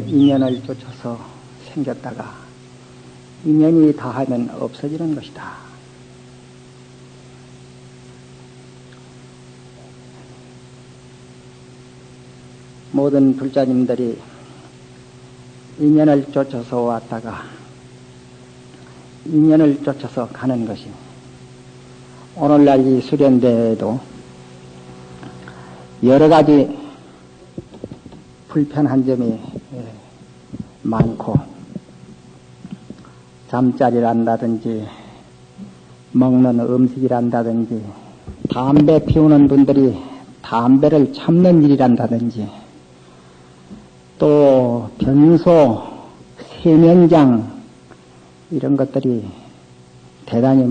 인연을 쫓아서 생겼다가 인연이 다하면 없어지는 것이다. 모든 불자님들이 인연을 쫓아서 왔다가 인연을 쫓아서 가는 것이 오늘날 이 수련대에도 여러 가지 불편한 점이 많고 잠자리란다든지 먹는 음식이란다든지 담배 피우는 분들이 담배를 참는 일이란다든지 또 변소, 세면장 이런 것들이 대단히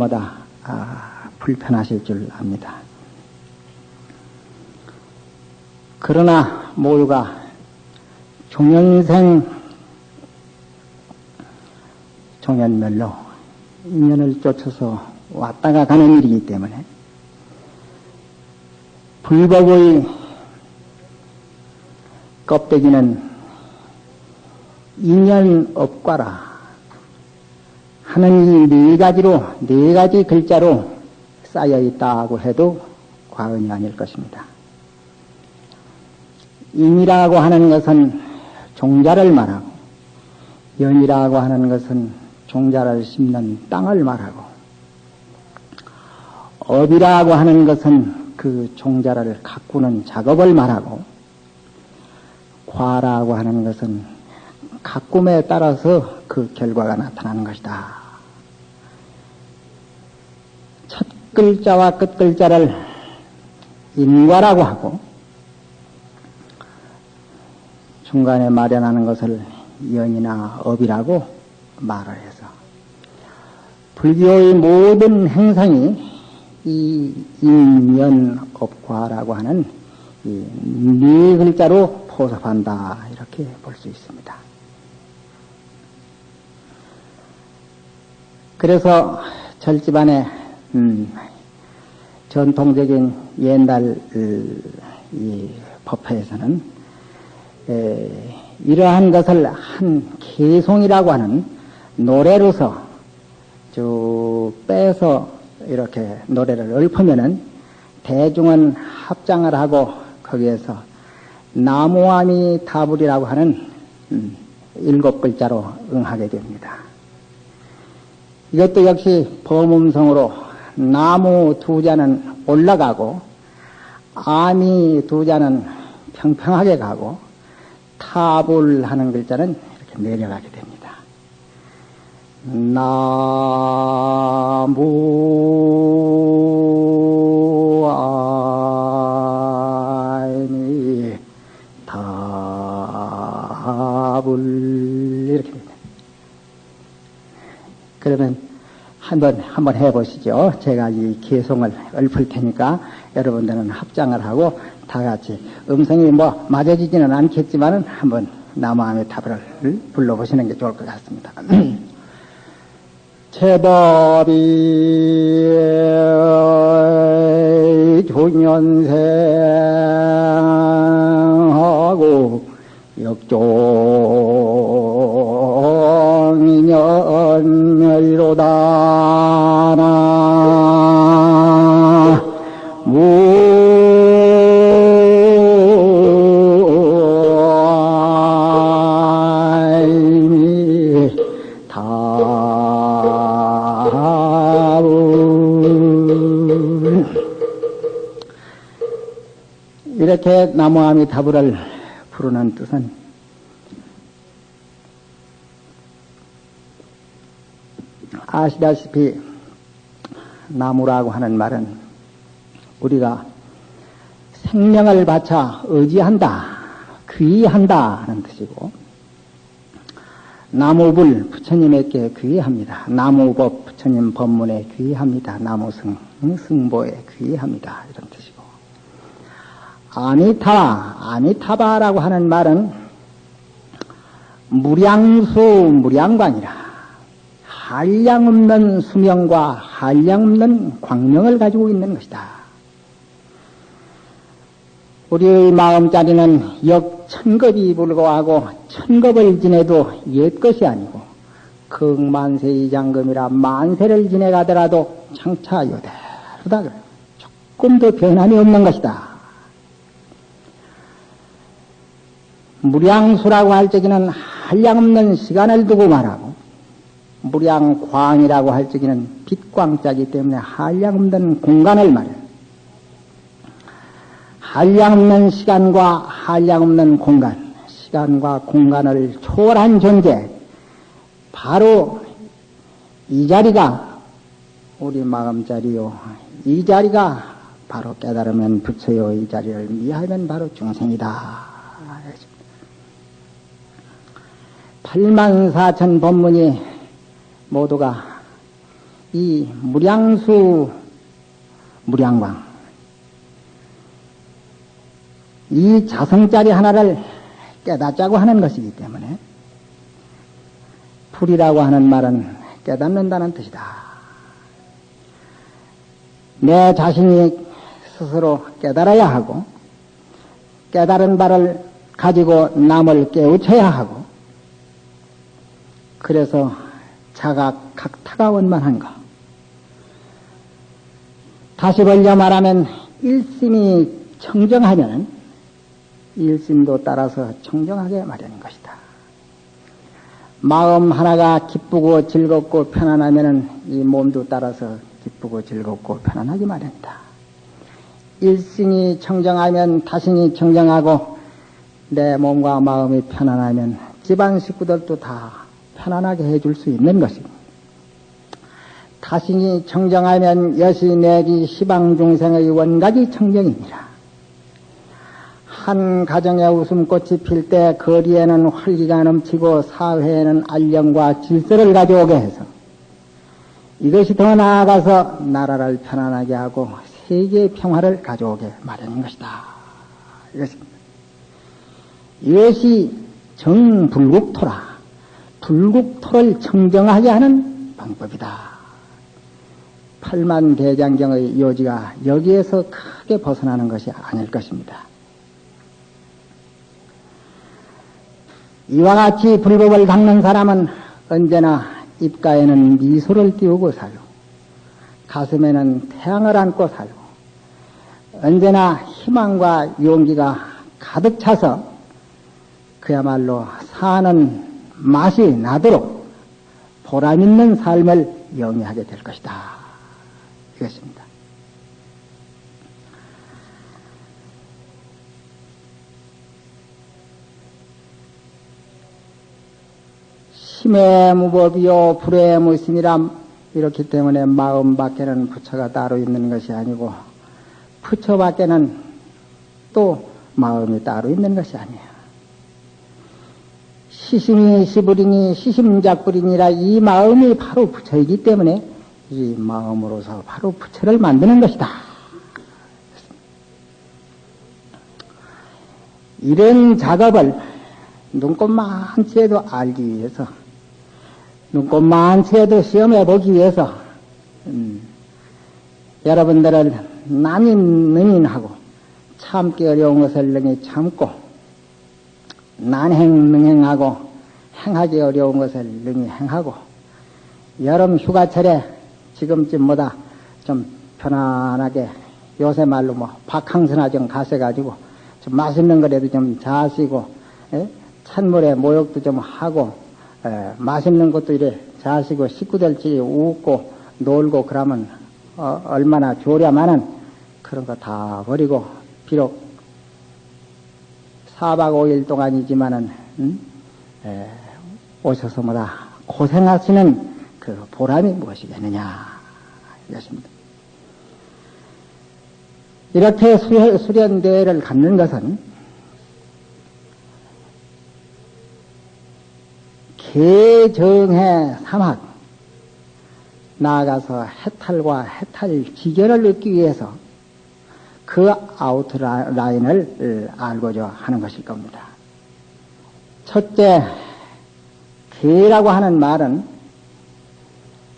불편하실 줄 압니다. 그러나 모두가 종연생 종연멸로 인연을 쫓아서 왔다가 가는 일이기 때문에 불법의 껍데기는 인연업과라 하는 이 네 가지 글자로 쌓여 있다고 해도 과언이 아닐 것입니다. 인이라고 하는 것은 종자를 말하고 연이라고 하는 것은 종자를 심는 땅을 말하고 업이라고 하는 것은 그 종자를 가꾸는 작업을 말하고 과라고 하는 것은 가꿈에 따라서 그 결과가 나타나는 것이다. 첫 글자와 끝 글자를 인과라고 하고 중간에 마련하는 것을 연이나 업이라고 말을 해서 불교의 모든 행상이 이 인연업과라고 하는 이 네 글자로 포섭한다 이렇게 볼 수 있습니다. 그래서 절집안의 전통적인 옛날 이 법화에서는 이러한 것을 한 개송이라고 하는 노래로서 쭉 빼서 이렇게 노래를 읊으면은 대중은 합장을 하고 거기에서 나무아미타불이라고 하는 7글자로 응하게 됩니다. 이것도 역시 범음성으로 나무 2자는 올라가고 아미 2자는 평평하게 가고 타불하는 글자는 이렇게 내려가게 됩니다. 나무 아미 타불 이렇게 됩니다. 그러면 한번 해보시죠. 제가 이 개송을 읊을 테니까 여러분들은 합장을 하고 다 같이 음성이 맞아지지는 않겠지만은 한번 나무아미 타불을 불러보시는 게 좋을 것 같습니다. 제법이 조년생하고 역종인연멸이로다 이렇게 나무아미타불을 부르는 뜻은 아시다시피 나무라고 하는 말은 우리가 생명을 바쳐 의지한다, 귀의한다 하는 뜻이고 나무불 부처님에게 귀의합니다. 나무법 부처님 법문에 귀의합니다. 나무승 승보에 귀의합니다. 이런 뜻이고 아미타바라고 하는 말은 무량수 무량광이라 한량없는 수명과 한량없는 광명을 가지고 있는 것이다. 우리의 마음자리는 역천겁이 불구하고 천겁을 지내도 옛것이 아니고 극만세이장금이라 만세를 지내가더라도 장차 요대로다 그래요. 조금도 변함이 없는 것이다. 무량수라고 할 적에는 한량없는 시간을 두고 말하고 무량광이라고 할 적에는 빛광자기 때문에 한량없는 공간을 말해요. 한량없는 시간과 한량없는 공간, 시간과 공간을 초월한 존재, 바로 이 자리가 우리 마음자리요. 이 자리가 바로 깨달으면 부처요. 이 자리를 미하면 바로 중생이다. 84,000 법문이 모두가 이 무량수, 무량광, 이 자성자리 하나를 깨닫자고 하는 것이기 때문에 불이라고 하는 말은 깨닫는다는 뜻이다. 내 자신이 스스로 깨달아야 하고 깨달은 바를 가지고 남을 깨우쳐야 하고 그래서 자가 각타가 원만한 것. 다시 벌려 말하면 일심이 청정하면 일심도 따라서 청정하게 마련인 것이다. 마음 하나가 기쁘고 즐겁고 편안하면 이 몸도 따라서 기쁘고 즐겁고 편안하게 마련이다. 일심이 청정하면 타신이 청정하고 내 몸과 마음이 편안하면 집안 식구들도 다 편안하게 해줄 수 있는 것입니다. 타신이 청정하면 여시 내지 시방 중생의 원각이 청정이니라. 한 가정에 웃음꽃이 필 때 거리에는 활기가 넘치고 사회에는 안녕과 질서를 가져오게 해서 이것이 더 나아가서 나라를 편안하게 하고 세계의 평화를 가져오게 마련인 것이다. 이것입니다. 이것이 정불국토라. 불국토를 청정하게 하는 방법이다. 팔만대장경의 요지가 여기에서 크게 벗어나는 것이 아닐 것입니다. 이와 같이 불법을 닦는 사람은 언제나 입가에는 미소를 띄우고 살고 가슴에는 태양을 안고 살고 언제나 희망과 용기가 가득 차서 그야말로 사는 맛이 나도록 보람있는 삶을 영위하게 될 것이다. 이것입니다. 심의 무법이요 불의 무신이라. 이렇기 때문에 마음 밖에는 부처가 따로 있는 것이 아니고 부처 밖에는 또 마음이 따로 있는 것이 아니에요. 시심이 시부리니 시심작부리니라. 이 마음이 바로 부처이기 때문에 이 마음으로서 바로 부처를 만드는 것이다. 이런 작업을 눈꽃만 채도 알기 위해서, 눈꽃만 채도 시험해 보기 위해서 여러분들을 난임능인하고 참기 어려운 것을 능히 참고 난행능행하고 행하기 어려운 것을 능히 행하고 여름 휴가철에 지금쯤보다 좀 편안하게 요새 말로 뭐 박항선화 좀 가셔가지고 좀 맛있는 거라도 좀 자시고 찬물에 모욕도 좀 하고 맛있는 것도 이래 자시고 식구들끼리 웃고 놀고 그러면 얼마나 좋으랴마는 그런 거 다 버리고 비록 4박 5일 동안이지만은 오셔서 뭐다 고생하시는 그 보람이 무엇이겠느냐 이것입니다. 이렇게 수련대회를 갖는 것은 개정해 삼학 나아가서 해탈과 해탈 기견을 얻기 위해서 그 아웃라인을 알고자 하는 것일 겁니다. 첫째, 개라고 하는 말은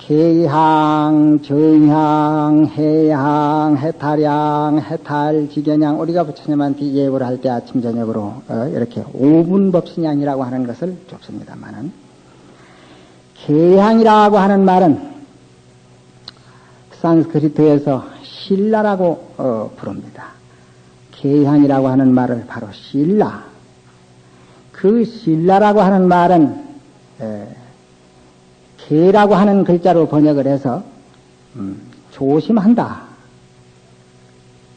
계향, 정향, 해향, 해탈향, 해탈, 지견향, 우리가 부처님한테 예불 할 때 아침, 저녁으로, 이렇게 5분 법신향이라고 하는 것을 줬습니다만은, 계향이라고 하는 말은 산스크리트에서 신라라고 부릅니다. 계향이라고 하는 말을 바로 신라. 그 신라라고 하는 말은, 계라고 하는 글자로 번역을 해서 조심한다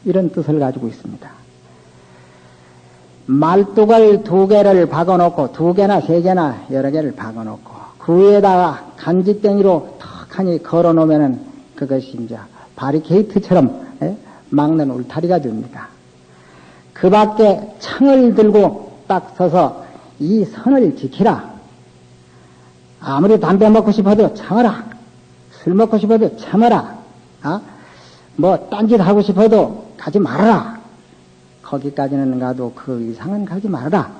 이런 뜻을 가지고 있습니다. 말뚝을 2개를 박아놓고 2개나 3개나 여러 개를 박아놓고 그 위에다가 간지땡이로 턱하니 걸어놓으면은 그것이 이제 바리케이트처럼 막는 울타리가 됩니다. 그 밖에 창을 들고 딱 서서 이 선을 지키라. 아무리 담배 먹고 싶어도 참아라. 술 먹고 싶어도 참아라. 딴짓 하고 싶어도 가지 말아라. 거기까지는 가도 그 이상은 가지 말아라.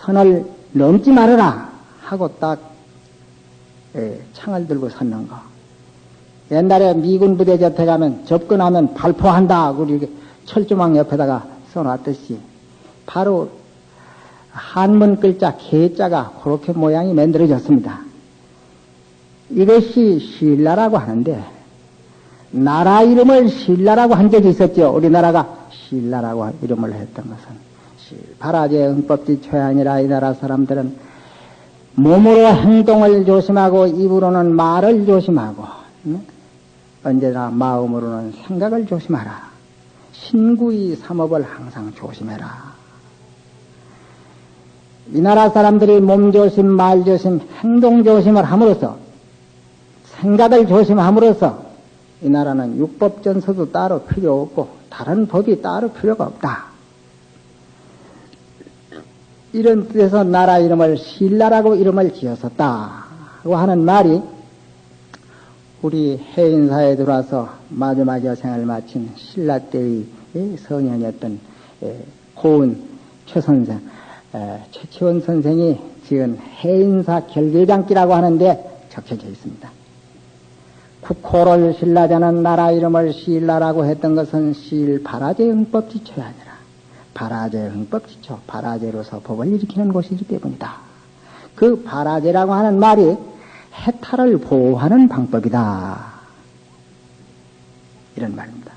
선을 넘지 말아라. 하고 딱 창을 들고 섰는 거. 옛날에 미군 부대 옆에 가면 접근하면 발포한다. 우리 철조망 옆에다가 써놨듯이 바로 한문 글자 계자가 그렇게 모양이 만들어졌습니다. 이것이 신라라고 하는데 나라 이름을 신라라고 한 적이 있었죠. 우리나라가 신라라고 이름을 했던 것은 발아제 응법지 초양이라 이 나라 사람들은 몸으로 행동을 조심하고 입으로는 말을 조심하고 언제나 마음으로는 생각을 조심하라. 신구이 삼업을 항상 조심해라. 이 나라 사람들이 몸조심, 말조심, 행동조심을 함으로써 생각을 조심함으로써 이 나라는 육법전서도 따로 필요 없고 다른 법이 따로 필요가 없다. 이런 뜻에서 나라 이름을 신라라고 이름을 지었었다고 하는 말이 우리 해인사에 들어와서 마지막 여생을 마친 신라 때의 성현이었던 고은 최선생 최치원 선생이 지은 해인사 결계장기라고 하는데 적혀져 있습니다. 국호를 신라자는 나라 이름을 신라라고 했던 것은 실바라제 응법지초가 아니라 바라제 응법지초, 바라제로서 법을 일으키는 곳이기 때문이다. 그 바라제라고 하는 말이 해탈을 보호하는 방법이다. 이런 말입니다.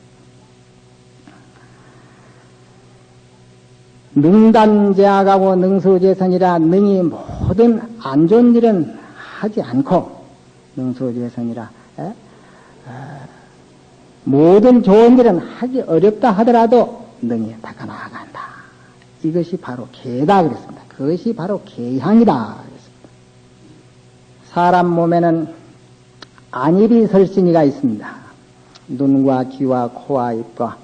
능단제약하고 능수제선이라 능이 모든 안 좋은 일은 하지 않고 능수제선이라 모든 좋은 일은 하기 어렵다 하더라도 능이 닦아 나아간다. 이것이 바로 계다 그랬습니다. 그것이 바로 계향이다 그랬습니다. 사람 몸에는 안입이 설신이가 있습니다. 눈과 귀와 코와 입과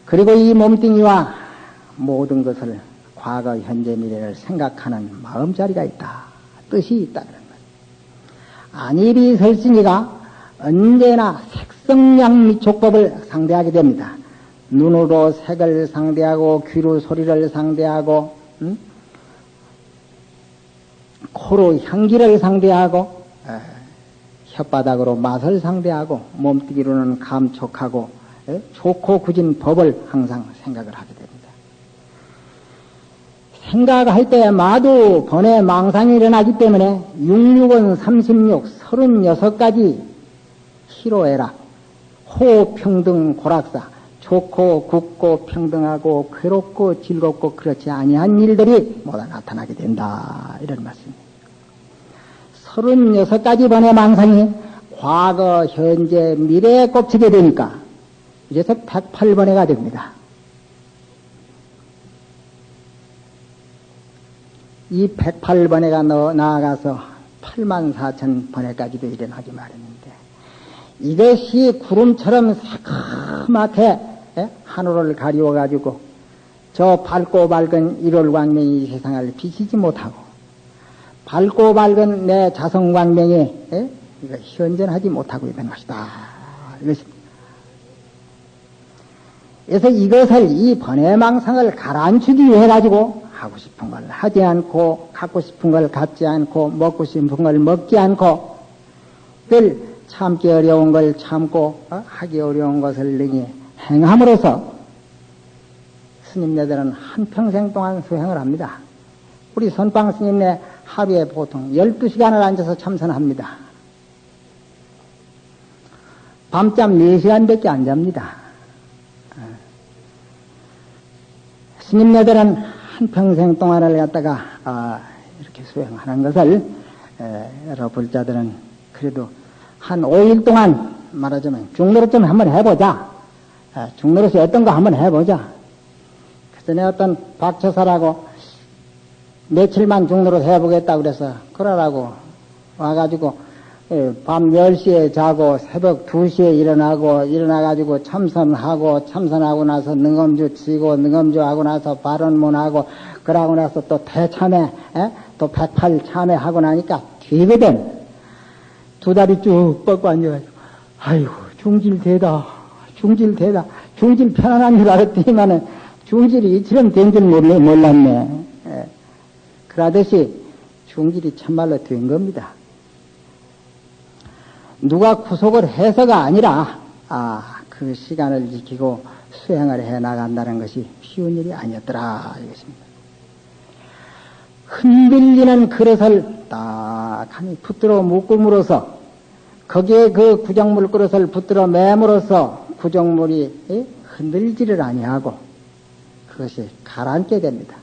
그리고 이 몸뚱이와 모든 것을 과거, 현재, 미래를 생각하는 마음자리가 있다. 뜻이 있다. 그런 거예요. 안입이 설신이가 언제나 색성양미촉법을 상대하게 됩니다. 눈으로 색을 상대하고 귀로 소리를 상대하고 코로 향기를 상대하고 혓바닥으로 맛을 상대하고 몸뚱이로는 감촉하고 좋고 굳은 법을 항상 생각을 하게 됩니다. 생각할 때 마도 번외 망상이 일어나기 때문에 66은 36, 36가지 희로애락, 호평등 고락사, 좋고 굳고 평등하고 괴롭고 즐겁고 그렇지 아니한 일들이 모두 나타나게 된다. 이런 말씀입니다. 36가지 번외 망상이 과거, 현재, 미래에 꼽히게 되니까 이래서 108번회가 됩니다. 이 108번회가 나아가서 84,000번회까지도 일어나기 마련인데 이것이 구름처럼 새카맣게 하늘을 가리워가지고 저 밝고 밝은 1월 광명이 이 세상을 비치지 못하고 밝고 밝은 내 자성 광명이 현존하지 못하고 있는 것이다. 이것입니다. 그래서 이것을 이 번외망상을 가라앉히기 위해 가지고 하고 싶은 걸 하지 않고, 갖고 싶은 걸 갖지 않고, 먹고 싶은 걸 먹지 않고, 늘 참기 어려운 걸 참고, 하기 어려운 것을 능히 행함으로써 스님네들은 한평생 동안 수행을 합니다. 우리 선방 스님네 하루에 보통 12시간을 앉아서 참선합니다. 밤잠 4시간밖에 안 잡니다. 스님네들은 한평생 동안을 갖다가 이렇게 수행하는 것을 여러 불자들은 그래도 한 5일 동안 말하자면 중노릇 좀 한번 해보자. 중노릇이 어떤 거 한번 해보자. 그 전에 어떤 박처사라고 며칠만 중노릇 해보겠다고 그래서 그러라고 와가지고 밤 10시에 자고 새벽 2시에 일어나가지고 참선하고 나서 능엄주 치고 능엄주 하고 나서 발언문하고 그러고 나서 또 대참회 또 108참회 하고 나니까 뒤거든. 두 다리 쭉 뻗고 앉아가지고 아이고 중질되다 중질 편안한 줄 알았더니만은 중질이 이처럼 된 줄 몰랐네. 그러듯이 중질이 참말로 된 겁니다. 누가 구속을 해서가 아니라 그 시간을 지키고 수행을 해 나간다는 것이 쉬운 일이 아니었더라 이것입니다. 흔들리는 그릇을 딱하니 붙들어 묶음으로써 거기에 그 구정물 그릇을 붙들어 매므로써 구정물이 흔들지를 아니하고 그것이 가라앉게 됩니다.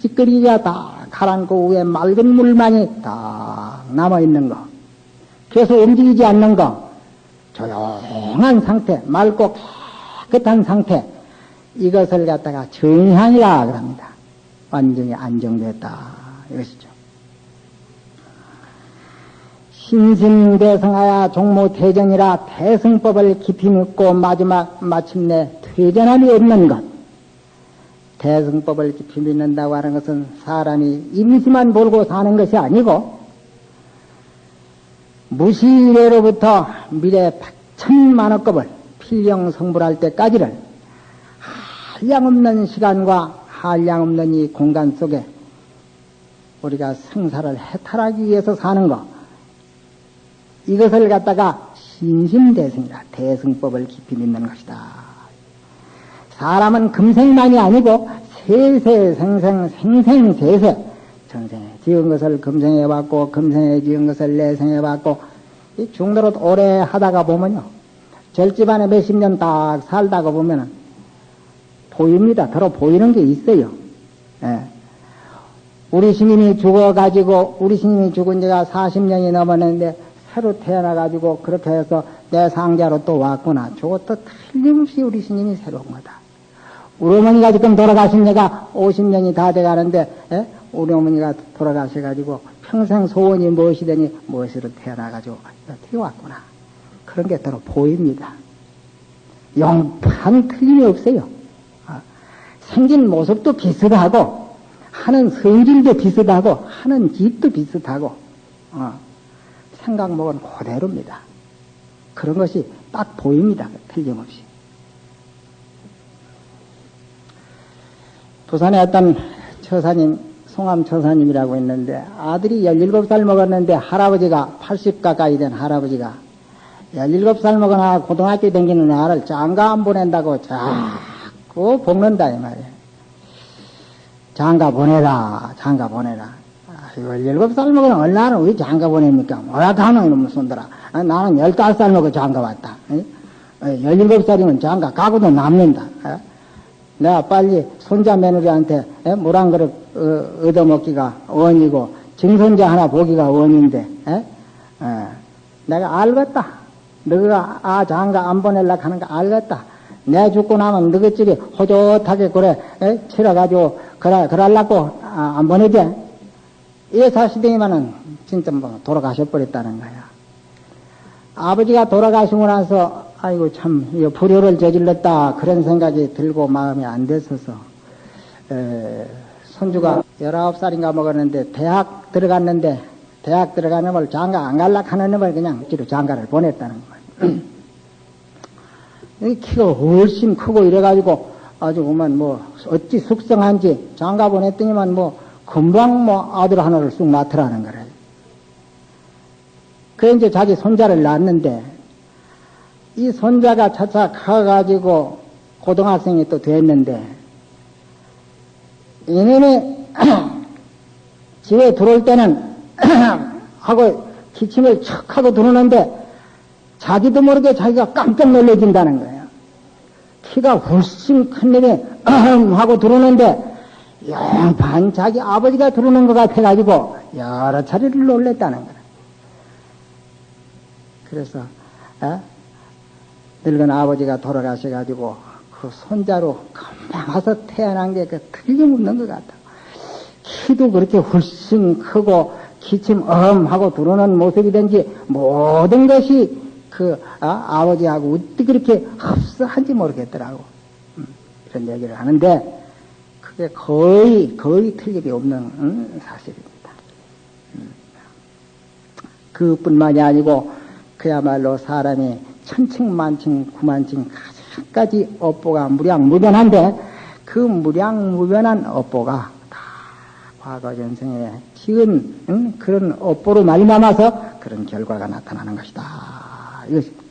찌끄리기가 딱 가라앉고 위에 맑은 물만이 딱 남아있는 거. 그래서 움직이지 않는 거. 조용한 상태, 맑고 깨끗한 상태. 이것을 갖다가 정향이라 그럽니다. 완전히 안정됐다. 이것이죠. 신심대성하야 종모퇴전이라 대승법을 깊이 묻고 마침내 퇴전함이 없는 것. 대승법을 깊이 믿는다고 하는 것은 사람이 임시만 몰고 사는 것이 아니고 무시래로부터 미래 백천만억급을 필령성불할 때까지를 한량없는 시간과 한량없는 이 공간 속에 우리가 생사를 해탈하기 위해서 사는 것, 이것을 갖다가 신심대승이라 대승법을 깊이 믿는 것이다. 사람은 금생만이 아니고 생생세세 전생에 지은 것을 금생에 받고 금생에 지은 것을 내생에 받고 이 중노릇 오래 하다가 보면요 절집안에 몇십 년 딱 살다가 보면은 보입니다. 더러 보이는 게 있어요. 예. 우리 스님이 죽어가지고 우리 스님이 죽은 지가 40년이 넘었는데 새로 태어나가지고 그렇게 해서 내 상자로 또 왔구나. 저것도 틀림없이 우리 스님이 새로운 거다. 우리 어머니가 지금 돌아가신 지가 50년이 다 돼가는데 우리 어머니가 돌아가셔가지고 평생 소원이 무엇이더니 무엇으로 태어나가지고 어떻게 왔구나. 그런 게 더러 보입니다. 영판 틀림이 없어요. 생긴 모습도 비슷하고 하는 성질도 비슷하고 하는 짓도 비슷하고 생각목은 그대로입니다. 그런 것이 딱 보입니다. 틀림없이. 부산에 어떤 처사님, 송암 처사님이라고 있는데 아들이 17살 먹었는데 할아버지가 80 가까이 된 할아버지가 17살 먹으나 고등학교 다니는 아를 장가 안 보낸다고 자꾸 볶는다 이 말이에요. 장가 보내라. 아이고 17살 먹으나 얼마나 왜 장가 보냅니까? 뭐라 하는 이놈의 손들아. 나는 15살 먹어 장가 왔다. 17살이면 장가 가고도 남는다. 내가 빨리 손자 며느리한테 물 한 그릇 얻어먹기가 원이고 증손자 하나 보기가 원인데 내가 알겠다. 너가 장가 안 보내려고 하는 거 알겠다. 내 죽고 나면 너희들이 호젓하게 그래 치러가지고 그러려고 안 보내지. 이 사시더니만은 진짜 뭐 돌아가셔버렸다는 거야. 아버지가 돌아가시고 나서 아이고 참 불효를 저질렀다 그런 생각이 들고 마음이 안 됐어서 손주가 19살인가 먹었는데 대학 들어가는 놈을 장가 안 갈라 하는 놈을 그냥 뒤로 장가를 보냈다는 거예요. 키가 훨씬 크고 이래가지고 아주 그만 어찌 숙성한지 장가 보냈더니만 금방 아들 하나를 쑥 낳더라는 거래. 그래 이제 자기 손자를 낳았는데 이 손자가 차차 커가지고 고등학생이 또 됐는데 이놈이 집에 들어올 때는 하고 기침을 척 하고 들어오는데 자기도 모르게 자기가 깜짝 놀라진다는 거예요. 키가 훨씬 큰 놈이 하고 들어오는데 영반 자기 아버지가 들어오는 것 같아가지고 여러 차례를 놀랬다는 거예요. 그래서 늙은 아버지가 돌아가셔가지고 그 손자로 금방 와서 태어난 게 틀림없는 것 같아. 키도 그렇게 훨씬 크고 기침 하고 들어오는 모습이든지 모든 것이 아버지하고 어떻게 그렇게 흡사한지 모르겠더라고. 이런 얘기를 하는데 그게 거의 틀림이 없는 사실입니다. 그뿐만이 아니고 그야말로 사람이 천층만층 구만층 가지까지 업보가 무량무변한데 그 무량무변한 업보가 다 과거 전생에 지은 그런 업보로 말미암아서 그런 결과가 나타나는 것이다. 이것입니다.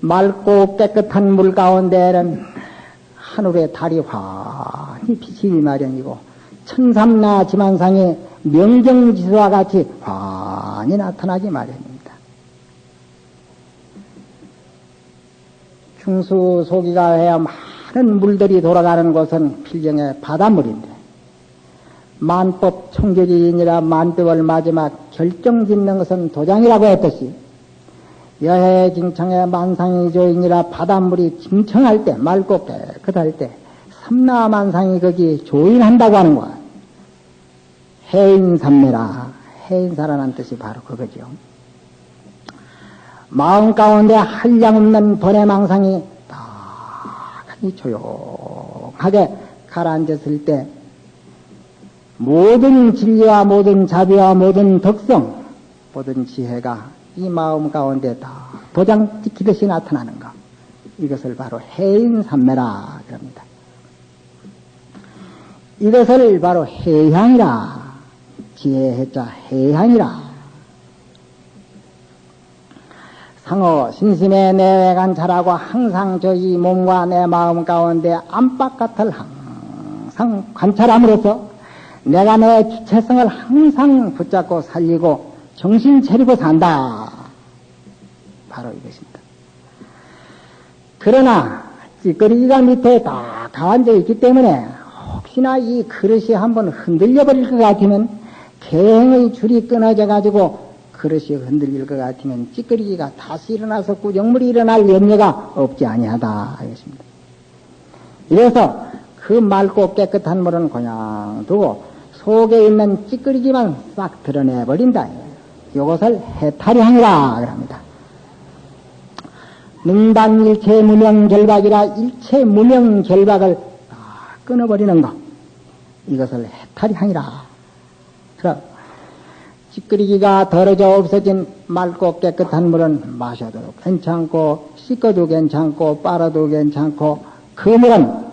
맑고 깨끗한 물 가운데는 하늘의 달이 환히 비치기 마련이고 천삼나 지만상의 명정지수와 같이 환히 나타나기 마련입니다. 중수 소기가 해야 많은 물들이 돌아가는 곳은 필경의 바닷물인데 만법 총격이니라 만법을 마지막 결정짓는 것은 도장이라고 했듯이 여해 징청의 만상이 조이니라 바닷물이 징청할 때 맑고 깨끗할 때 삼라만상이 거기 조인한다고 하는 거야. 해인삼매라. 해인사라는 뜻이 바로 그거죠. 마음 가운데 한량 없는 번외망상이 딱 조용하게 가라앉았을 때 모든 진리와 모든 자비와 모든 덕성, 모든 지혜가 이 마음 가운데 다 도장 찍히듯이 나타나는 것. 이것을 바로 해인삼매라 그럽니다. 이것을 바로 해향이라. 지혜해자 해향이라. 상호 신심의 내외관찰하고 항상 저희 몸과 내 마음 가운데 안팎같을 항상 관찰함으로써 내가 내 주체성을 항상 붙잡고 살리고 정신 차리고 산다. 바로 이것입니다. 그러나 찌꺼리가 밑에 딱 가앉아 있기 때문에 혹시나 이 그릇이 한번 흔들려 버릴 것 같으면 계행의 줄이 끊어져 가지고 그릇이 흔들릴 것 같으면 찌꺼리가 다시 일어나서 구정물이 일어날 염려가 없지 아니하다 하겠습니다. 이래서 그 맑고 깨끗한 물은 그냥 두고 속에 있는 찌꺼리기만 싹 드러내버린다. 이것을 해탈향이라 그럽니다. 능단 일체 무명 결박이라 일체 무명 결박을 끊어버리는 것. 이것을 해탈향이라. 그럼 찌꺼리기가 덜어져 없어진 맑고 깨끗한 물은 마셔도 괜찮고 씻어도 괜찮고 빨아도 괜찮고 그 물은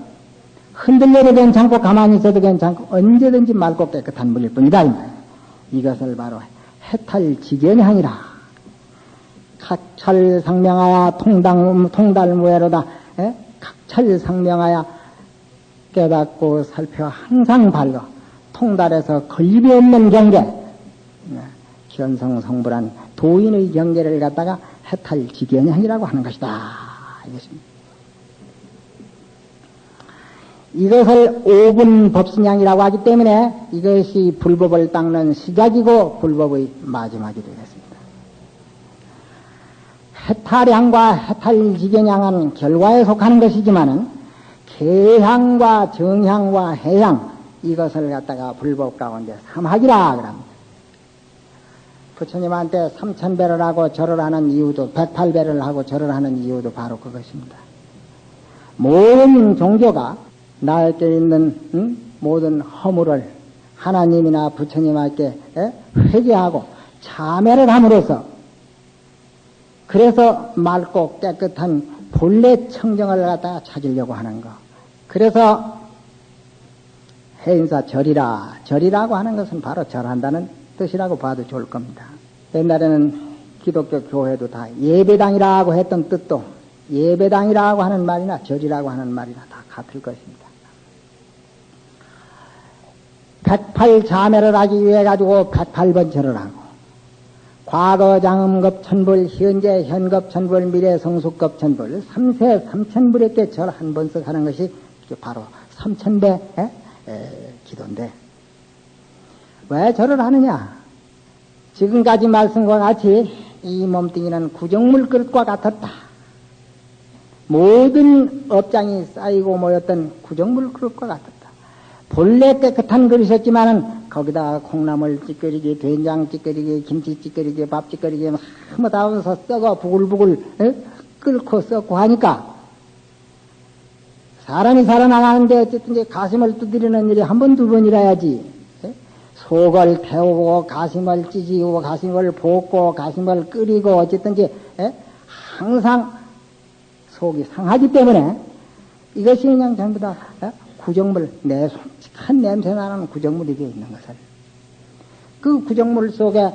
흔들려도 괜찮고 가만히 있어도 괜찮고 언제든지 맑고 깨끗한 물일 뿐이다. 이것을 바로 해탈지견향이라. 각철상명하여 통달무예로다. 각철상명하여 깨닫고 살펴 항상 밝어 통달해서 걸림이 없는 경계, 견성성불한 도인의 경계를 갖다가 해탈지견향이라고 하는 것이다. 이것입니다. 이것을 5분 법신향이라고 하기 때문에 이것이 불법을 닦는 시작이고 불법의 마지막이 되겠습니다. 해탈향과 해탈지견향은 결과에 속하는 것이지만은 개향과 정향과 해향 이것을 갖다가 불법 가운데 삼학이라 그럽니다. 부처님한테 3000배를 하고 절을 하는 이유도 108배를 하고 절을 하는 이유도 바로 그것입니다. 모든 종교가 나에게 있는 모든 허물을 하나님이나 부처님께 회개하고 참회를 함으로써 그래서 맑고 깨끗한 본래 청정을 갖다가 찾으려고 하는 거. 그래서 해인사 절이라고 하는 것은 바로 절한다는 뜻이라고 봐도 좋을 겁니다. 옛날에는 기독교 교회도 다 예배당이라고 했던 뜻도 예배당이라고 하는 말이나 절이라고 하는 말이나 다 같을 것입니다. 108자매를 하기 위해 가지고 108번 절을 하고 과거 장음급 천불, 현재 현급 천불, 미래 성숙급 천불 3세 3천불에게 절 한 번씩 하는 것이 바로 3천배 기도인데 왜 절을 하느냐? 지금까지 말씀과 같이 이 몸뚱이는 구정물 그릇과 같았다. 모든 업장이 쌓이고 모였던 구정물 그릇과 같았다. 본래 깨끗한 그릇이었지만은 거기다가 콩나물 찌꺼리기, 된장 찌꺼리기, 김치 찌꺼리기, 밥 찌꺼리기 뭐 다 하면서 썩어 부글부글 끓고 썩고 하니까 사람이 살아나가는데 어쨌든 이제 가심을 두드리는 일이 한 번, 두 번이라야지. 속을 태우고 가심을 찢이고 가심을 볶고 가심을 끓이고 어쨌든지 항상 속이 상하기 때문에 이것이 그냥 전부 다 구정물, 내 솔직한 냄새 나는 구정물이 되어 있는 것을 그 구정물 속에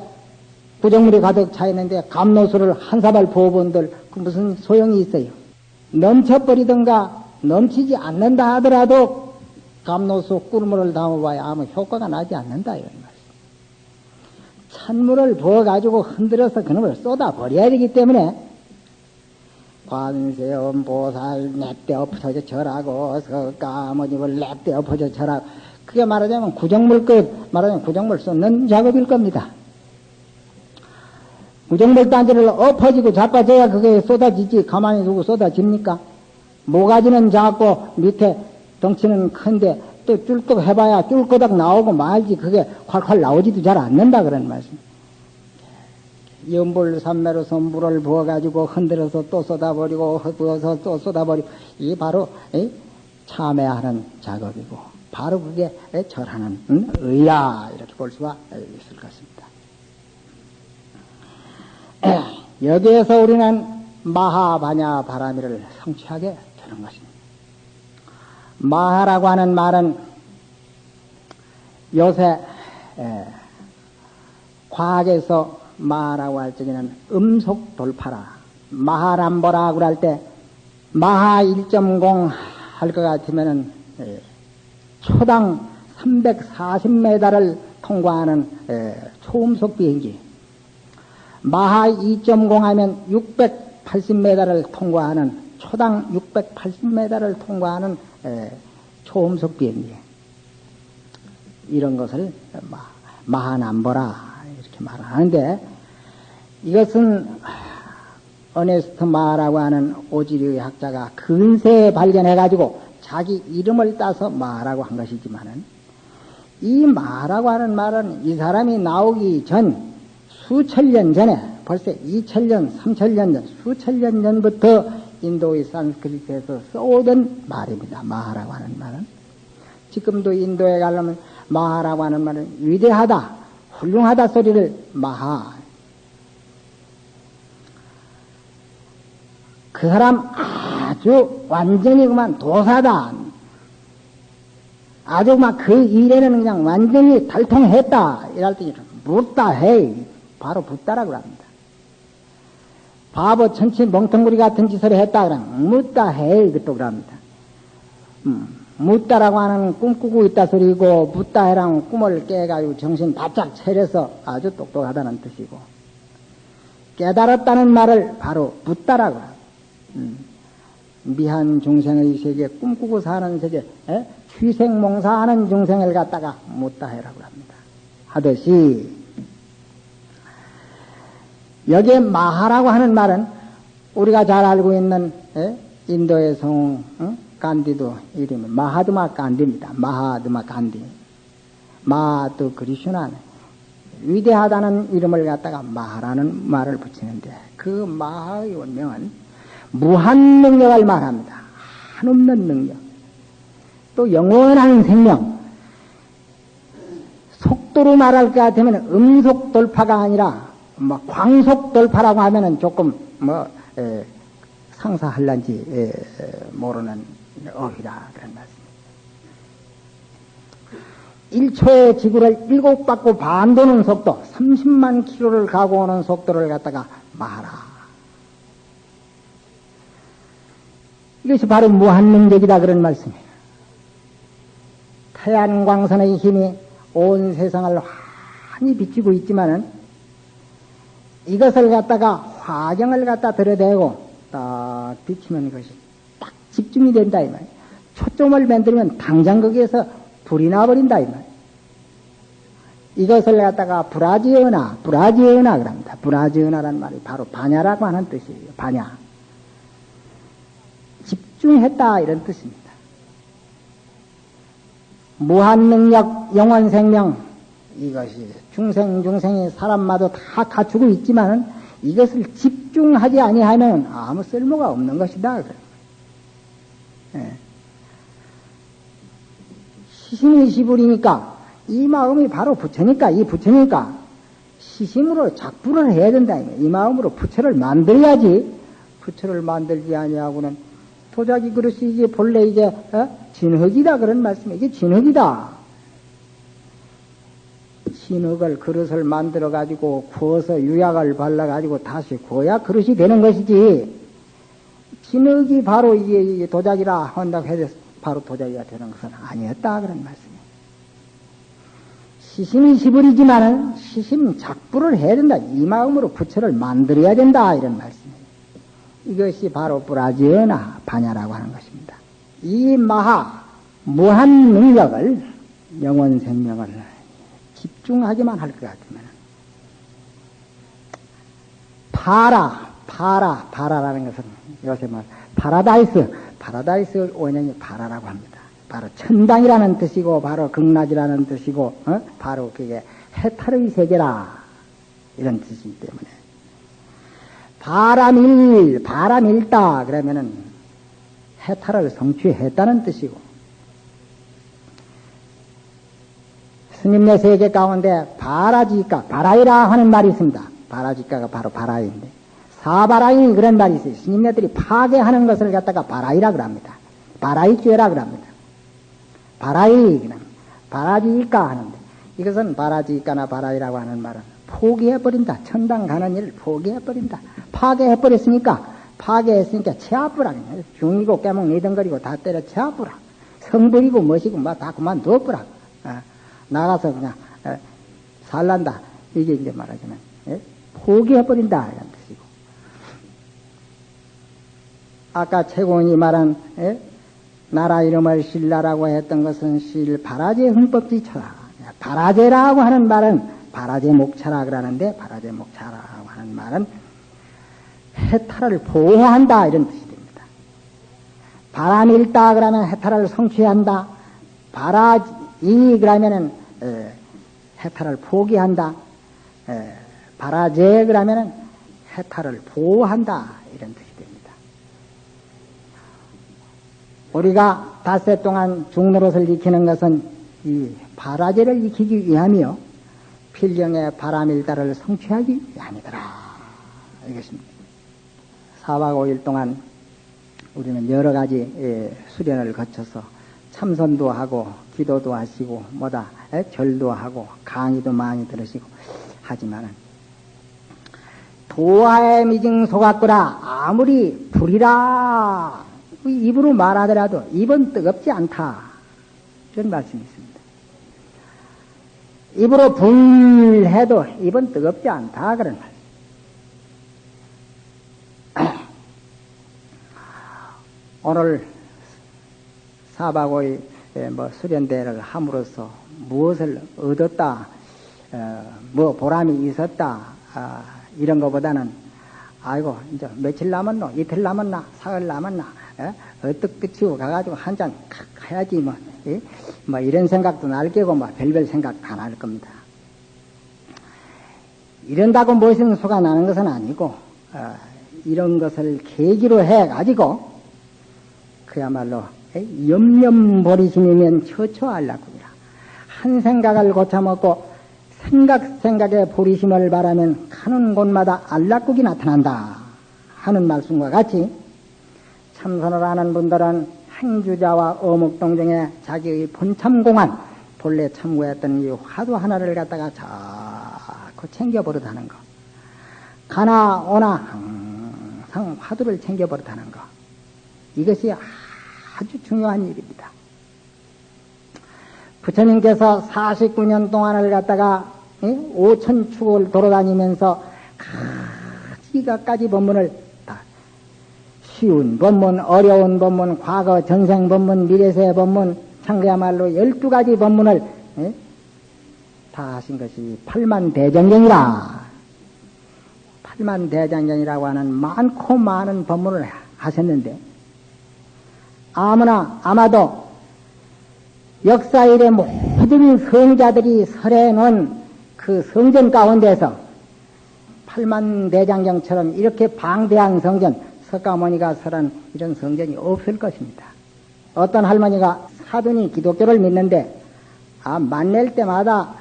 구정물이 가득 차 있는데 감로수를 한 사발 부어본들 그 무슨 소용이 있어요? 넘쳐버리든가 넘치지 않는다 하더라도 감로수 꿀물을 담아봐야 아무 효과가 나지 않는다 이런 말씀. 찬물을 부어가지고 흔들어서 그놈을 쏟아버려야 되기 때문에 관세음 보살 냅대 엎어져 절하고 석가모니를 냅대 엎어져 절하고 그게 말하자면 구정물 말하자면 구정물 쏟는 작업일 겁니다. 구정물 단지를 엎어지고 자빠져야 그게 쏟아지지 가만히 두고 쏟아집니까? 모가지는 작고 밑에 덩치는 큰데 또 쫄떡 해봐야 쫄거덕 나오고 말지 그게 콸콸 나오지도 잘 않는다 그런 말씀. 연불산매로서 물을 부어가지고 흔들어서 또 쏟아버리고 부어서 또 쏟아버리고 이게 바로 참회하는 작업이고 바로 그게 절하는 의야 이렇게 볼 수가 있을 것입니다. 여기에서 우리는 마하바냐 바라미를 성취하게 되는 것입니다. 마하라고 하는 말은 요새 과학에서 마하라고 할 적에는 음속 돌파라 마하람보라고 할 때 마하 1.0 할 것 같으면은 초당 340m를 통과하는 초음속 비행기 마하 2.0 하면 680m를 통과하는 초당 680m를 통과하는 초음속 비행기 이런 것을 마하남보라 이렇게 말하는데 이것은 어네스트 마라고 하는 오지류의 학자가 근세에 발견해가지고 자기 이름을 따서 마라고 한 것이지만은 이 마라고 하는 말은 이 사람이 나오기 전 수천 년 전에 벌써 2000년, 3000년 전, 수천 년 전부터 인도의 산스크리트에서 써오던 말입니다. 마하라고 하는 말은. 지금도 인도에 가려면 마하라고 하는 말은 위대하다, 훌륭하다 소리를 마하. 그 사람 아주 완전히 그만 도사다. 아주 막 그 일에는 그냥 완전히 달통했다. 이럴 때 묻다 해. 바로 붓다라고 합니다. 바보 천치 멍텅구리 같은 짓을 했다 그러면 묻다 해. 이것도 그럽니다. 묻다라고 하는 꿈꾸고 있다 소리고 묻다 해라는 꿈을 깨가지고 정신 바짝 차려서 아주 똑똑하다는 뜻이고 깨달았다는 말을 바로 묻다라고 합니다. 미한 중생의 세계 꿈꾸고 사는 세계 취생몽사하는 중생을 갖다가 묻다 해라고 합니다. 하듯이 여기에 마하라고 하는 말은 우리가 잘 알고 있는 인도의 성 간디도 이름이 마하드마 간디입니다. 마하드마 간디. 마하드 그리슈나는 위대하다는 이름을 갖다가 마하라는 말을 붙이는데 그 마하의 원명은 무한 능력을 말합니다. 한없는 능력. 또 영원한 생명. 속도로 말할 것 같으면 음속 돌파가 아니라 광속 돌파라고 하면은 조금 상사할란지 모르는 어휘라 그런 말씀입니다. 1초에 지구를 7바퀴 반 도는 속도, 30만 킬로를 가고 오는 속도를 갖다가 말하라. 이것이 바로 무한능력이다 그런 말씀이에요. 태양광선의 힘이 온 세상을 환히 비추고 있지만은 이것을 갖다가 화경을 갖다 들여대고 딱 비추면 이것이 딱 집중이 된다 이 말이에요. 초점을 만들면 당장 거기에서 불이 나버린다 이 말이에요. 이것을 갖다가 브라지어나 그럽니다. 브라지어나라는 말이 바로 반야라고 하는 뜻이에요. 반야. 집중했다 이런 뜻입니다. 무한능력, 영원생명, 이것이 중생이 사람마다 다 갖추고 있지만은 이것을 집중하지 아니하면 아무 쓸모가 없는 것이다. 예. 시심이 시불이니까 이 마음이 바로 부처니까 이 부처니까 시심으로 작부를 해야 된다. 이 마음으로 부처를 만들어야지. 부처를 만들지 아니하고는 도자기 그릇이 이제 본래 이제 진흙이다 그런 말씀이에요. 이게 진흙이다. 진흙을 그릇을 만들어 가지고 구워서 유약을 발라 가지고 다시 구워야 그릇이 되는 것이지. 진흙이 바로 이게 도자기라 한다고 해서 바로 도자기가 되는 것은 아니었다 그런 말씀이에요. 시심이 시불이지만은 시심 작부를 해야 된다. 이 마음으로 부처를 만들어야 된다 이런 말씀이에요. 이것이 바로 브라지어나 반야라고 하는 것입니다. 이 무한 능력을, 영원 생명을 집중하기만 할 것 같으면 파라라는 것은 요새 파라다이스 원형이 파라라고 합니다. 바로 천당이라는 뜻이고 바로 극락이라는 뜻이고 바로 그게 해탈의 세계라 이런 뜻이기 때문에 바람일다 그러면은 해탈을 성취했다는 뜻이고 스님네 세계 가운데 바라이라 하는 말이 있습니다. 바라지가가 바로 바라이인데 사바라이 그런 말이 있어요. 스님네들이 파괴하는 것을 갖다가 바라이라 그럽니다. 바라이죄라 그럽니다. 바라지가 하는데 이것은 바라지가나 바라이라고 하는 말은 포기해버린다. 천당 가는 일을 포기해버린다. 파괴해버렸으니까 체아부라. 중이고 깨먹 니덩거리고 다 때려 체아부라. 성불이고 멋이고 뭐 다 그만두어버라. 나가서 그냥 살란다. 이게 이제 말하자면 포기해버린다 이런 뜻이고. 아까 최고원이 말한 나라 이름을 신라라고 했던 것은 바라제 흥법지처라. 바라제라고 하는 말은 바라제 목차라 그러는데 바라제 목차라고 하는 말은 해탈을 보호한다 이런 뜻이 됩니다. 바람일다 그러면 해탈을 성취한다. 바라이 그러면은 해탈을 포기한다. 바라제 그러면은 해탈을 보호한다 이런 뜻이 됩니다. 우리가 닷새 동안 중노릇을 익히는 것은 이 바라제를 익히기 위함이요 필경의 바람일다를 성취하기 위함이더라 이것입니다. 4박 5일 동안 우리는 여러 가지 수련을 거쳐서 참선도 하고 기도도 하시고 절도 하고 강의도 많이 들으시고 하지만은 도하의 미증 속았구나. 아무리 불이라 입으로 말하더라도 입은 뜨겁지 않다 이런 말씀이 있습니다. 입으로 불해도 입은 뜨겁지 않다 그런 말. 오늘 4박 5일 수련대를 함으로써 무엇을 얻었다, 보람이 있었다, 이런 것보다는 아이고 이제 며칠 남았노, 이틀 남았나, 사흘 남았나, 어떻게 끝이고 가가지고 한잔 가야지 뭐 이런 생각도 날 게고 별별 생각 다 날 겁니다. 이런다고 무엇인 수가 나는 것은 아니고 이런 것을 계기로 해가지고 그야말로 염염보리심이면 처처알라구이라. 한 생각을 고쳐먹고 생각에 보리심을 바라면 가는 곳마다 알락국이 나타난다 하는 말씀과 같이 참선을 하는 분들은 행주자와 어묵동정에 자기의 본참공안, 본래 참고했던 이 화두 하나를 갖다가 자꾸 챙겨버릇하는 거. 가나 오나 항상 화두를 챙겨버릇하는 거. 이것이 아주 중요한 일입니다. 부처님께서 49년 동안을 갖다가 5천 축을 돌아다니면서 가지가까지 법문을 다 쉬운 법문, 어려운 법문, 과거 전생 법문, 미래세 법문, 참그야말로 12가지 법문을 다 하신 것이 8만 대정경이라. 8만 대정경이라고 하는 많고 많은 법문을 하셨는데 아마도 역사 이래 모든 성자들이 설해놓은 그 성전 가운데서 8만 대장경처럼 이렇게 방대한 성전, 석가모니가 설한 이런 성전이 없을 것입니다. 어떤 할머니가 사돈이 기독교를 믿는데 만낼 때마다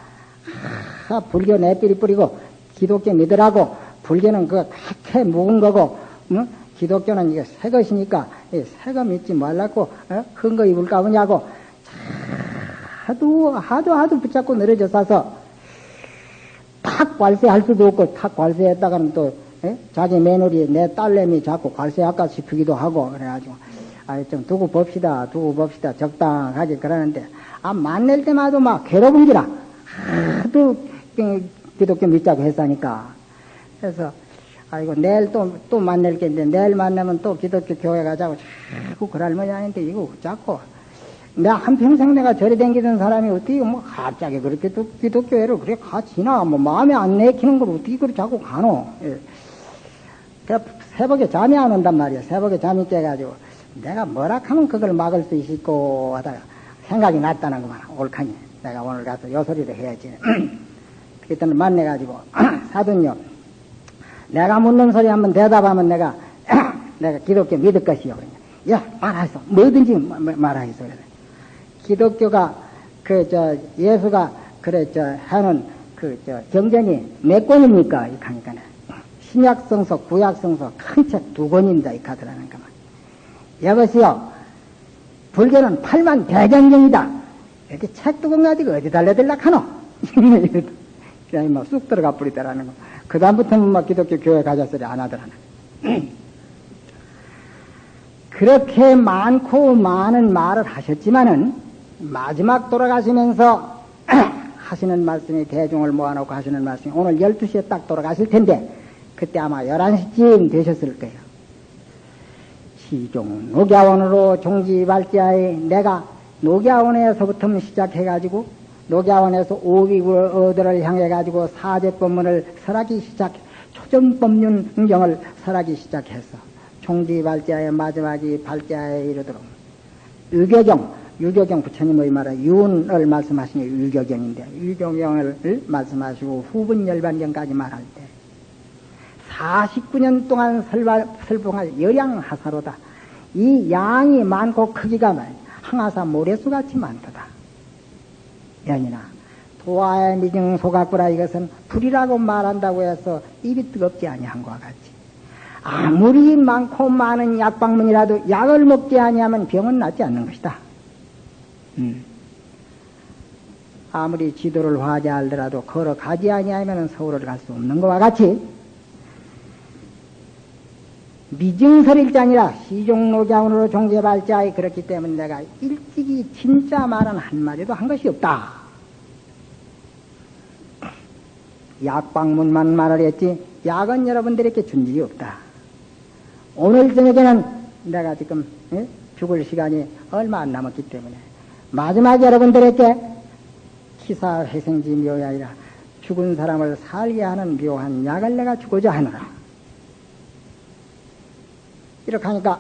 불교 내삐리 뿌리고 기독교 믿으라고, 불교는 그거 그렇게 묵은 거고 기독교는 이게 새 것이니까 새 거 믿지 말라고 큰 거 입을까 보냐고 하도 붙잡고 늘어져서 탁 관세할 수도 없고, 탁 관세했다가는 또 자기 며느리 내 딸내미 자꾸 관세할까 싶기도 하고, 그래가지고 좀 두고 봅시다 적당하게 그러는데 만날 때마다 막 괴로운 기라 하도 기독교 믿자고 했으니까. 그래서 아이고 내일 또 만날 게 있는데 내일 만나면 또 기독교 교회 가자고 자꾸 그럴 모양인데 이거 자꾸 내가 한평생 내가 절에 댕기던 사람이 어떻게 갑자기 그렇게 또 기독교회를 그렇게 가지나 마음에 안 내키는 걸 어떻게 그렇게 자꾸 가노. 그 새벽에 잠이 안 온단 말이야. 새벽에 잠이 깨가지고 내가 뭐라 하면 그걸 막을 수 있을까 하다가 생각이 났다는 거만. 옳카니 내가 오늘 가서 요 소리를 해야지. 그때는 만나가지고 사돈요, 내가 묻는 소리 한번 대답하면 내가 기독교 믿을 것이요. 야, 말하소. 뭐든지 말하소. 그래. 기독교가 예수가 하는 경전이 몇 권입니까? 이 하니까 신약성서, 구약성서 큰 책 2권입니다. 이 카드라는 거만. 여보세요. 불교는 8만 대장경이다. 이렇게 책 2권 가지고 어디 달래들락 하노? 그냥 막 쑥 들어가 버리더라는 거. 그다음부터는 막 기독교 교회 가자 소리 안 하더라는 거. 그렇게 많고 많은 말을 하셨지만은 마지막 돌아가시면서 하시는 말씀이, 대중을 모아놓고 하시는 말씀이 오늘 12시에 딱 돌아가실 텐데 그때 아마 11시쯤 되셨을 거예요. 시종 녹야원으로 종지발자에 내가 녹야원에서부터 시작해가지고 녹야원에서 오비어들을 향해가지고 사제법문을 설하기 시작, 초정법륜경을 설하기 시작해서 종지발자의 마지막이 발자에 이르도록 유교경 부처님의 말에 윤을 말씀하신 게 유교경인데, 유교경을 말씀하시고 후분열반경까지 말할 때 49년 동안 설봉할 열양하사로다. 이 양이 많고 크기가 항아사 모래수같이 많도다. 연이나 도화의 미증 소각구라, 이것은 불이라고 말한다고 해서 입이 뜨겁지 아니한 것과 같이 아무리 많고 많은 약방문이라도 약을 먹지 아니하면 병은 낫지 않는 것이다. 아무리 지도를 화제하더라도 걸어가지 아니하면 서울을 갈 수 없는 것과 같이 미증설일자니라 시종록야원으로 종제발자에, 그렇기 때문에 내가 일찍이 진짜 말은 한마디도 한 것이 없다. 약방문만 말을 했지 약은 여러분들에게 준 적이 없다. 오늘 저녁에는 내가 지금 죽을 시간이 얼마 안 남았기 때문에 마지막 여러분들에게 기사회생지 묘야 아니라 죽은 사람을 살게 하는 묘한 약을 내가 주고자 하노라. 이렇게 하니까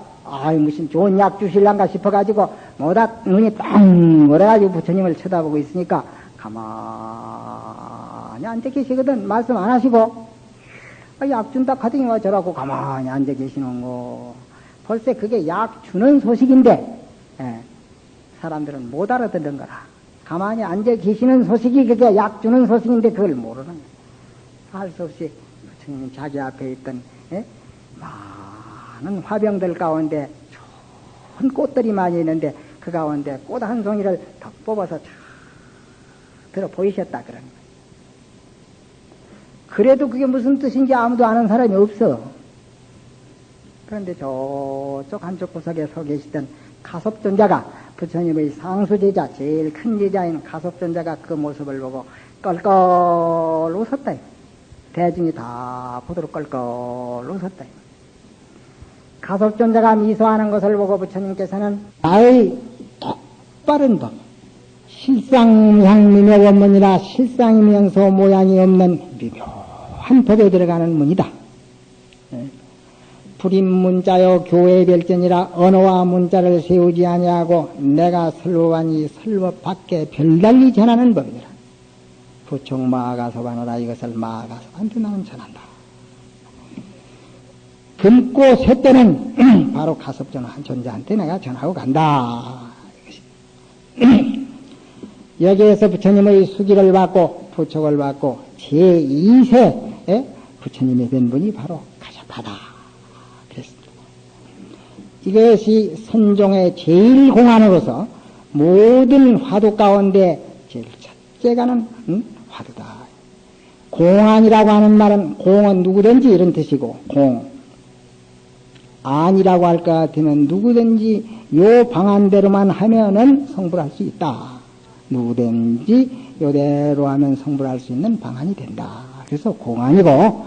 무슨 좋은 약 주실란가 싶어가지고 뭐다 눈이 뻥 멀어가지고 부처님을 쳐다보고 있으니까 가만히 앉아 계시거든. 말씀 안 하시고 약 준다 하더니 와 저라고 가만히 앉아 계시는 거. 벌써 그게 약 주는 소식인데 사람들은 못 알아듣는 거라. 가만히 앉아 계시는 소식이 그게 약 주는 소식인데 그걸 모르는 거야. 할 수 없이 부처님 자기 앞에 있던 많은 화병들 가운데 좋은 꽃들이 많이 있는데 그 가운데 꽃 한 송이를 더 뽑아서 쫙 들어 보이셨다 그러는 거예요. 그래도 그게 무슨 뜻인지 아무도 아는 사람이 없어. 그런데 저쪽 한쪽 구석에 서 계시던 가섭존자가 부처님의 상수제자 제일 큰 제자인 가섭존자가 그 모습을 보고 껄껄 웃었다. 대중이 다 보도록 껄껄 웃었다. 가섭존자가 미소하는 것을 보고 부처님께서는 나의 똑바른 법, 실상향미묘 원문이라 실상이면서 모양이 없는 미묘한 법에 들어가는 문이다. 불임문자여 교회별전이라 언어와 문자를 세우지 아니하고 내가 설법하니 설법 밖에 별달리 전하는 법이라. 부총 마가서반하라 이것을 마가서반한테 나는 전한다. 금고 쇠때는 바로 가섭전 한 존재한테 내가 전하고 간다. 여기에서 부처님의 수기를 받고 부촉을 받고 제2세 부처님이 된 분이 바로 가섭하다. 그랬습니다. 이것이 선종의 제일 공안으로서 모든 화두 가운데 제일 첫째가는 화두다. 공안이라고 하는 말은 공은 누구든지 이런 뜻이고 공안이라고 할 것 같으면 누구든지 요 방안대로만 하면은 성불할 수 있다. 누구든지 요대로 하면 성불할 수 있는 방안이 된다. 그래서 공안이고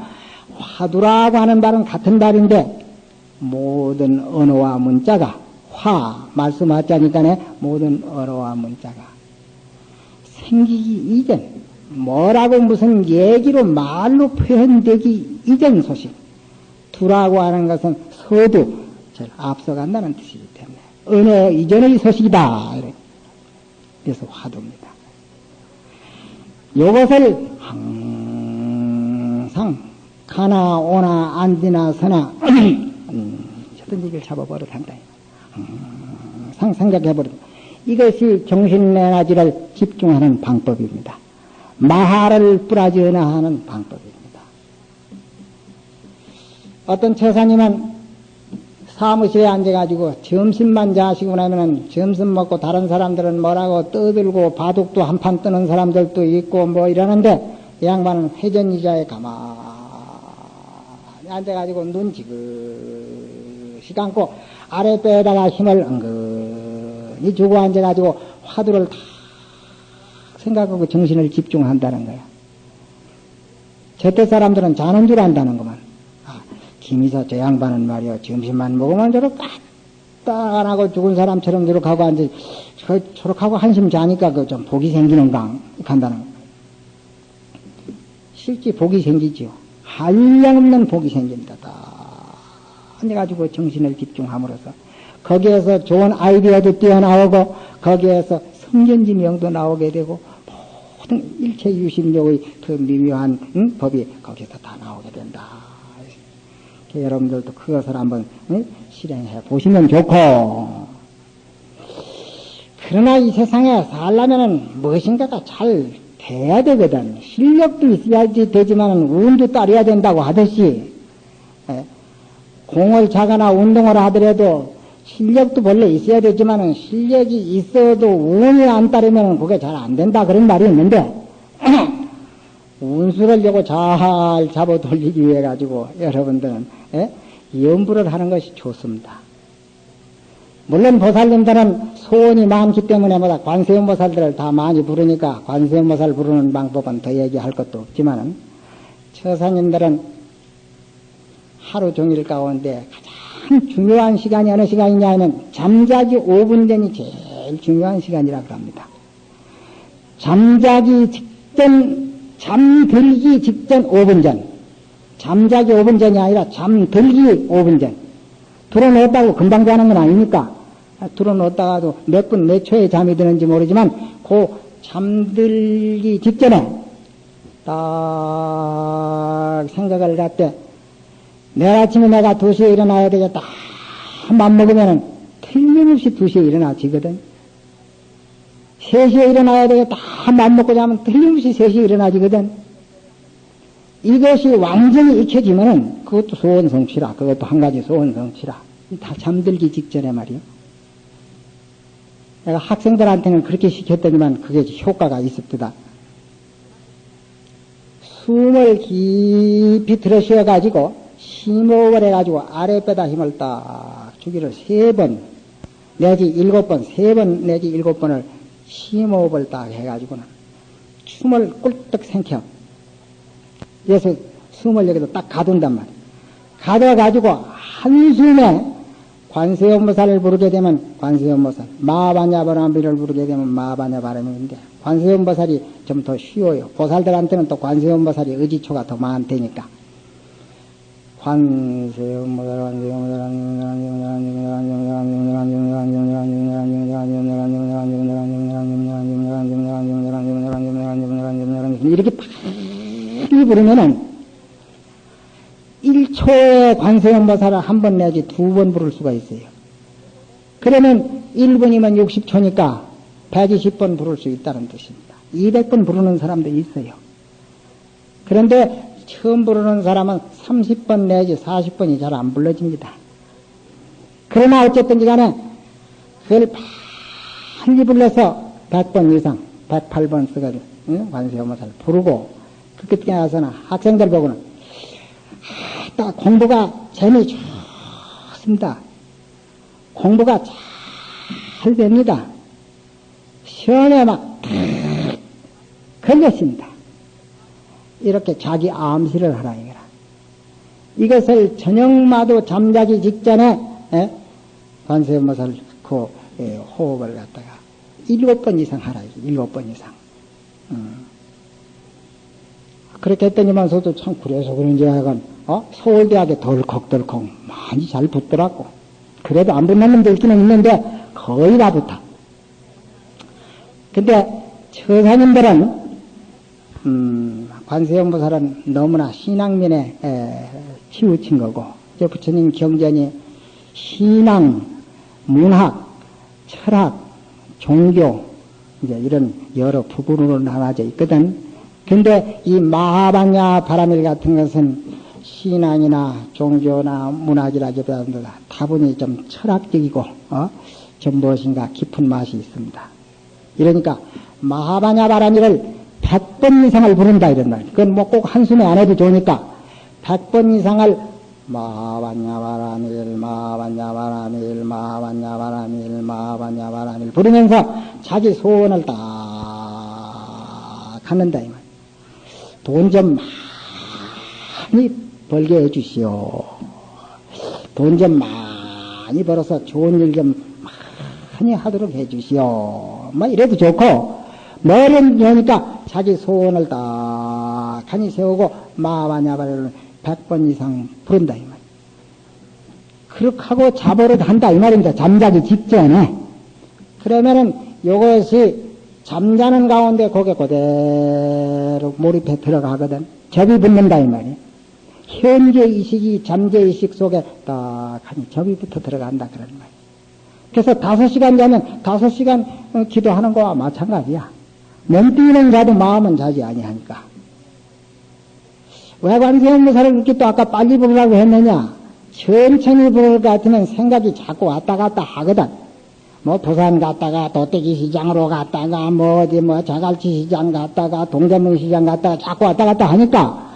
화두라고 하는 말은 같은 말인데 모든 언어와 문자가 말씀하자니까 모든 언어와 문자가 생기기 이전 뭐라고 무슨 얘기로 말로 표현되기 이전 소식 두라고 하는 것은 서두 제일 앞서간다는 뜻이기 때문에 언어 이전의 소식이다. 그래서 화두입니다. 이것을 항상 가나 오나 앉으나 서나 저든지 이걸 잡아버려 한다. 항상 생각해버려. 이것이 정신에너지를 집중하는 방법입니다. 마하를 뿌라지어나 하는 방법입니다. 어떤 처사님은 사무실에 앉아가지고 점심만 자시고 나면은 점심 먹고 다른 사람들은 뭐라고 떠들고 바둑도 한판 뜨는 사람들도 있고 뭐 이러는데 이 양반은 회전의자에 가만히 앉아가지고 눈 지그시 감고 아랫배에다가 힘을 은근히 주고 앉아가지고 화두를 다 생각하고 정신을 집중한다는 거야. 저때 사람들은 자는 줄 안다는 것만. 김이사 저 양반은 말이야 점심만 먹으면 저렇게 딱 안 하고 죽은 사람처럼 저렇게 하고 앉아 저렇게 하고 한심 자니까 그 좀 복이 생기는가 한다는 거야. 실제 복이 생기죠. 한량없는 복이 생깁니다. 딱 앉아가지고 정신을 집중함으로써 거기에서 좋은 아이디어도 뛰어나오고 거기에서 성견지명도 나오게 되고 모든 일체 유심력의 그 미묘한 법이 거기서 다 나오게 된다. 여러분들도 그것을 한번 실행해 보시면 좋고, 그러나 이 세상에 살려면은 무엇인가가 잘 돼야 되거든. 실력도 있어야지 되지만은 운도 따라야 된다고 하듯이, 공을 차거나 운동을 하더라도 실력도 본래 있어야 되지만은 실력이 있어도 운이 안 따르면 그게 잘 안 된다 그런 말이 있는데, 운수를 요거 잘 잡아 돌리기 위해 가지고 여러분들은 염불을 하는 것이 좋습니다. 물론 보살님들은 소원이 많기 때문에 뭐다 관세음보살들을 다 많이 부르니까 관세음보살 부르는 방법은 더 얘기할 것도 없지만은 처사님들은 하루 종일 가운데 가장 중요한 시간이 어느 시간이냐 하면 잠자기 5분 전이 제일 중요한 시간이라고 합니다. 잠자기 직전 잠들기 직전 5분 전. 잠자기 5분 전이 아니라 잠들기 5분 전. 들어놓았다고 금방 자는 건 아니니까. 들어놓았다가도 몇 분, 몇 초에 잠이 드는지 모르지만, 그 잠들기 직전에 딱 생각을 갖대. 내일 아침에 내가 2시에 일어나야 되겠다. 맘 먹으면은 틀림없이 2시에 일어나지거든. 3시에 일어나야 되겠다. 맘 먹고 자면 틀림없이 3시에 일어나지거든. 이것이 완전히 익혀지면은 그것도 소원성취라. 그것도 한 가지 소원성취라. 다 잠들기 직전에 말이요. 내가 학생들한테는 그렇게 시켰더니만 그게 효과가 있었다. 숨을 깊이 들어 쉬어가지고 심호흡을 해가지고 아랫배다 힘을 딱 주기를 3번 내지 7번, 3번 내지 7번을 심호흡을 딱 해가지고는 숨을 꿀떡 생겨. 그래서 숨을 여기다 딱 가둔단 말이야. 가둬가지고 한숨에 관세음보살을 부르게 되면 관세음보살, 마바냐바라미를 부르게 되면 마바냐바라미인데 관세음보살이 좀 더 쉬워요. 보살들한테는 또 관세음보살이 의지초가 더 많다니까. 관세음보살 이렇게 빨리 부르면은 1초에 관세음보살을 한 번 내지 2번 부를 수가 있어요. 그러면 1분이면 60초니까 120번 부를 수 있다는 뜻입니다. 200번 부르는 사람도 있어요. 그런데 처음 부르는 사람은 30번 내지 40번이 잘 안 불러집니다. 그러나 어쨌든지 간에 그걸 빨리 불러서 100번 이상, 108번 쓰거든. 응? 관세음보살 부르고 그때 가서는 학생들 보고는 공부가 재미 좋습니다. 공부가 잘 됩니다. 시험에 막 걸렸습니다. 이렇게 자기 암시를 하라 이거라. 이것을 저녁마도 잠자기 직전에 관세음보살 그 호흡을 갖다가 7번 이상 하라. 7번 이상. 그렇게 했더니만서도 참 그래서 그런지 하여간 서울대학에 덜컥덜컥 많이 잘 붙더라고. 그래도 안 붙는 놈도 있기는 있는데 거의 다 붙어. 근데 처사님들은 관세음보살은 너무나 신앙면에 치우친 거고 이제 부처님 경전이 신앙, 문학, 철학, 종교 이제 이런 여러 부분으로 나눠져 있거든. 근데 이 마하방야 바라밀 같은 것은 신앙이나 종교나 문학이라기보다는 다분히 좀 철학적이고 좀 무엇인가 깊은 맛이 있습니다. 이러니까 마하방야 바라밀을 100번 이상을 부른다 이런 말. 그건 뭐 꼭 한숨에 안 해도 좋으니까 100번 이상을 마하방야 바라밀 마하방야 바라밀 마하방야 바라밀 마하방야 바라밀 부르면서 자기 소원을 딱 갖는다 이 말. 돈 좀 많이 벌게 해주시오. 돈 좀 많이 벌어서 좋은 일 좀 많이 하도록 해주시오. 뭐 이래도 좋고 뭐냐니까 자기 소원을 딱 하니 세우고 마바냐바를 100번 이상 부른다 이 말. 그렇게 하고 자버릇 한다 이 말입니다. 잠자기 직전에. 그러면은 요것이 잠자는 가운데 거기에 그대로 몰입해 들어가거든. 접이 붙는다 이 말이야. 현재 의식이 잠재의식 속에 딱 하니 접이 붙어 들어간다 그런 말이야. 그래서 5시간 자면 5시간 기도하는 거와 마찬가지야. 몸뚱이는 자도 마음은 자지 아니하니까. 왜 관세음보살을 그렇게 또 아까 빨리 부르라고 했느냐? 천천히 부를 것 같으면 생각이 자꾸 왔다 갔다 하거든. 뭐 부산 갔다가 도떼기 시장으로 갔다가 뭐 어디 뭐 자갈치 시장 갔다가 동대문 시장 갔다가 자꾸 왔다 갔다 하니까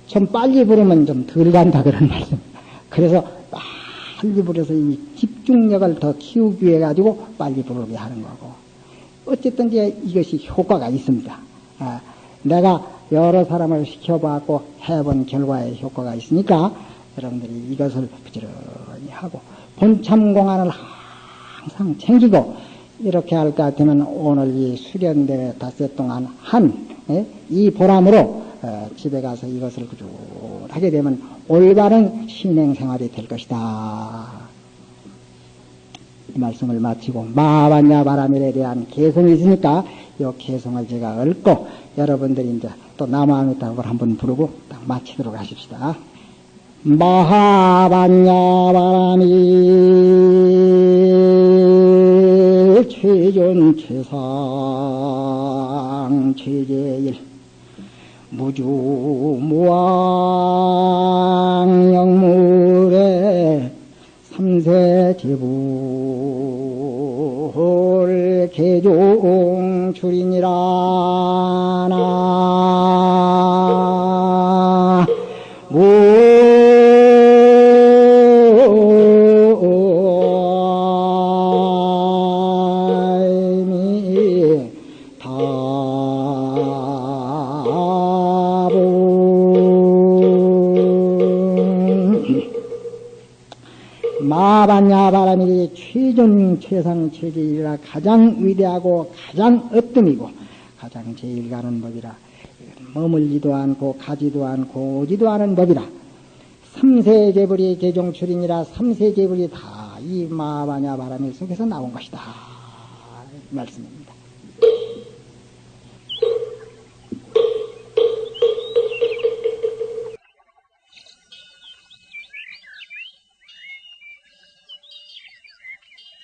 좀 빨리 부르면 좀 덜 간다 그런 말씀. 그래서 빨리 부려서 이 집중력을 더 키우기 위해 가지고 빨리 부르게 하는 거고. 어쨌든 이것이 효과가 있습니다. 내가 여러 사람을 시켜봤고 해본 결과에 효과가 있으니까 여러분들이 이것을 부지런히 하고 본참공안을 항상 챙기고 이렇게 할 것 같으면 오늘 이 수련대회 닷새 동안 이 보람으로 집에 가서 이것을 꾸준하게 되면 올바른 신행생활이 될 것이다. 이 말씀을 마치고 마바냐 바라밀에 대한 개성이 있으니까 이 개성을 제가 읊고 여러분들이 이제 또 남아미타불을 한번 부르고 딱 마치도록 하십시다. 마하반야 바라밀 최전 최상 최제일 무주무왕 영물의 삼세 제부 개종출이니라. 마반야바람이 최종 최상 최제이라 가장 위대하고 가장 으뜸이고 가장 제일 가는 법이라. 머물지도 않고 가지도 않고 오지도 않은 법이라. 삼세제불이 개종출이니라. 삼세제불이 다 이 마반야바람이 속에서 나온 것이다 말씀입니다.